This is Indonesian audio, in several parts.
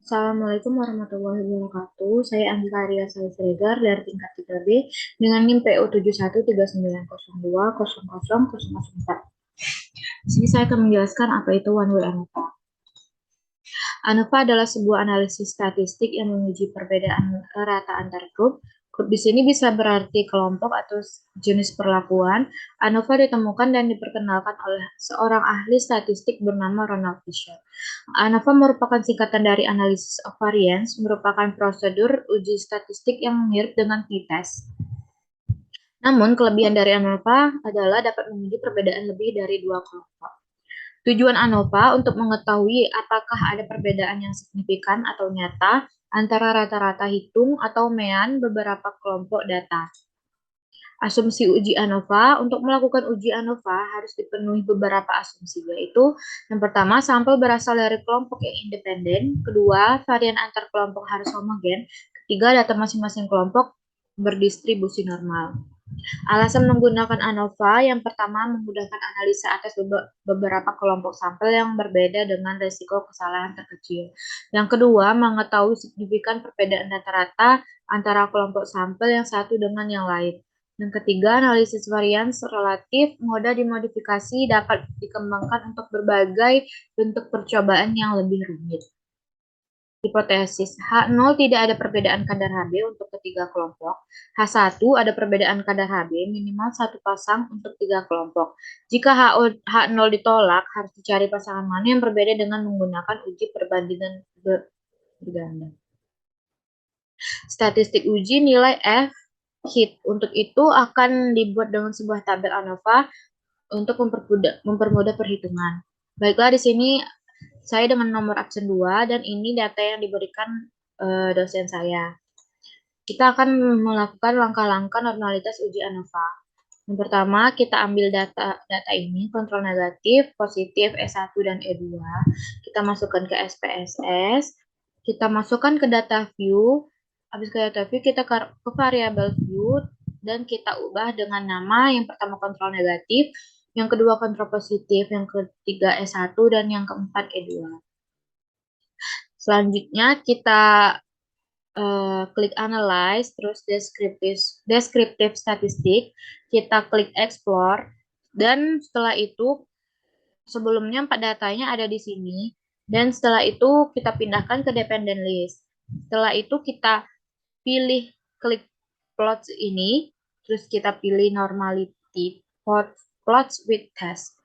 Assalamualaikum warahmatullahi wabarakatuh. Saya Andika Arya Siregar dari tingkat 3B dengan NIM PU 713902000004. Di sini saya akan menjelaskan apa itu one way ANOVA. ANOVA adalah sebuah analisis statistik yang menguji perbedaan rata antar grup. Grup di sini bisa berarti kelompok atau jenis perlakuan. ANOVA ditemukan dan diperkenalkan oleh seorang ahli statistik bernama Ronald Fisher. ANOVA merupakan singkatan dari Analysis of Variance, merupakan prosedur uji statistik yang mirip dengan t-test. Namun, kelebihan dari ANOVA adalah dapat menguji perbedaan lebih dari dua kelompok. Tujuan ANOVA untuk mengetahui apakah ada perbedaan yang signifikan atau nyata antara rata-rata hitung atau mean beberapa kelompok data. Asumsi uji ANOVA, untuk melakukan uji ANOVA harus dipenuhi beberapa asumsi, yaitu yang pertama, sampel berasal dari kelompok yang independen, kedua, varian antar kelompok harus homogen, ketiga, data masing-masing kelompok berdistribusi normal. Alasan menggunakan ANOVA, yang pertama, memudahkan analisa atas beberapa kelompok sampel yang berbeda dengan risiko kesalahan terkecil. Yang kedua, mengetahui signifikan perbedaan rata-rata antara kelompok sampel yang satu dengan yang lain. Yang ketiga, analisis varians relatif mudah dimodifikasi dapat dikembangkan untuk berbagai bentuk percobaan yang lebih rumit. Hipotesis H0 tidak ada perbedaan kadar Hb untuk ketiga kelompok. H1 ada perbedaan kadar Hb minimal satu pasang untuk tiga kelompok. Jika H0 ditolak, harus dicari pasangan mana yang berbeda dengan menggunakan uji perbandingan berganda. Statistik uji nilai F hit. Untuk itu akan dibuat dengan sebuah tabel ANOVA untuk mempermudah perhitungan. Baiklah, di sini saya dengan nomor absen 2 dan ini data yang diberikan dosen saya. Kita akan melakukan langkah-langkah normalitas uji ANOVA. Yang pertama, kita ambil data ini, kontrol negatif, positif, E1 dan E2. Kita masukkan ke SPSS. Kita masukkan ke data view. Habis ke data view, kita ke variabel view dan kita ubah dengan nama yang pertama kontrol negatif, yang kedua kontrol positif, yang ketiga E1 dan yang keempat E2. Selanjutnya kita klik analyze, terus descriptive statistik, kita klik explore, dan setelah itu sebelumnya 4 datanya ada di sini, dan setelah itu kita pindahkan ke dependent list. Setelah itu kita pilih klik plots ini, terus kita pilih normality plots with test,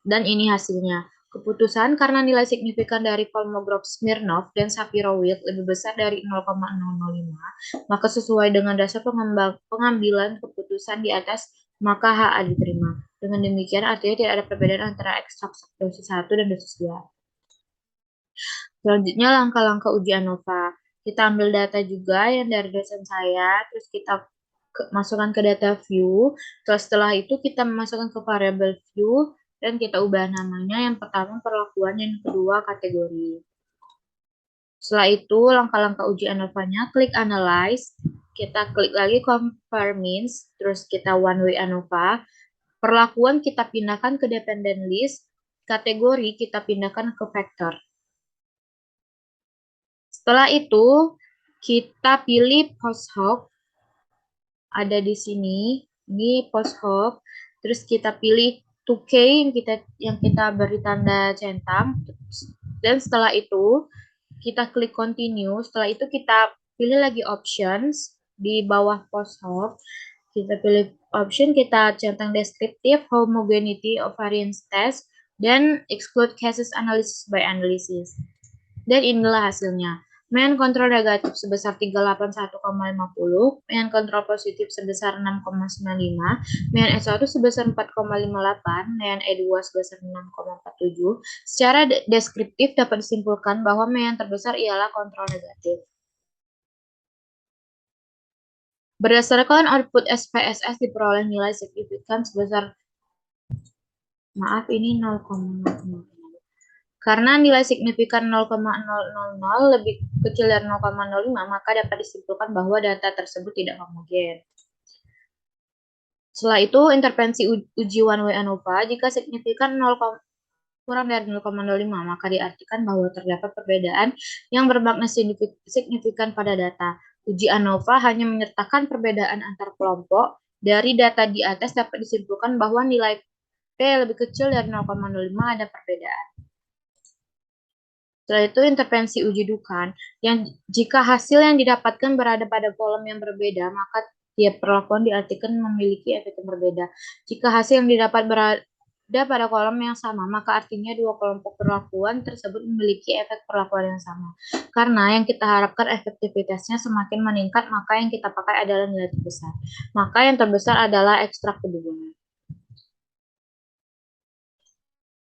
dan ini hasilnya. Keputusan karena nilai signifikan dari Kolmogorov-Smirnov dan Shapiro-Wilk lebih besar dari 0,005, maka sesuai dengan dasar pengambilan keputusan di atas, maka HA diterima. Dengan demikian, artinya tidak ada perbedaan antara ekstrak dosis 1 dan dosis 2. Selanjutnya, langkah-langkah uji ANOVA. Kita ambil data juga yang dari dosen saya, terus kita masukkan ke data view. Terus setelah itu kita masukkan ke variabel view, dan kita ubah namanya, yang pertama perlakuan, yang kedua kategori. Setelah itu, langkah-langkah uji ANOVA-nya, klik analyze, kita klik lagi compare means, terus kita one way ANOVA, perlakuan kita pindahkan ke dependent list, kategori kita pindahkan ke vector. Setelah itu, kita pilih post hoc, ada di sini, ini post hoc, terus kita pilih 2K yang kita beri tanda centang, dan setelah itu kita klik continue. Setelah itu kita pilih lagi options di bawah post hoc, kita pilih option, kita centang descriptive homogeneity of variance test dan exclude cases analysis by analysis, dan inilah hasilnya. Mean kontrol negatif sebesar 381,50, mean kontrol positif sebesar 6,95, mean E1 sebesar 4,58, mean E2 sebesar 6,47. Secara deskriptif dapat disimpulkan bahwa mean terbesar ialah kontrol negatif. Berdasarkan output SPSS diperoleh nilai signifikan sebesar, maaf ini 0,0. Karena nilai signifikan 0,000 lebih kecil dari 0,05, maka dapat disimpulkan bahwa data tersebut tidak homogen. Setelah itu, intervensi uji one way ANOVA, jika signifikan kurang dari 0,05, maka diartikan bahwa terdapat perbedaan yang bermakna signifikan pada data. Uji ANOVA hanya menyertakan perbedaan antar kelompok. Dari data di atas dapat disimpulkan bahwa nilai P lebih kecil dari 0,05 ada perbedaan. Setelah itu intervensi uji Dukan, yang jika hasil yang didapatkan berada pada kolom yang berbeda, maka tiap perlakuan diartikan memiliki efek yang berbeda. Jika hasil yang didapat berada pada kolom yang sama, maka artinya dua kelompok perlakuan tersebut memiliki efek perlakuan yang sama. Karena yang kita harapkan efektivitasnya semakin meningkat, maka yang kita pakai adalah nilai terbesar. Maka yang terbesar adalah ekstrak kedua.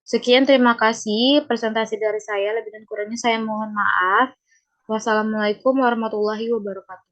Sekian, terima kasih presentasi dari saya. Lebih dan kurangnya saya mohon maaf. Wassalamualaikum warahmatullahi wabarakatuh.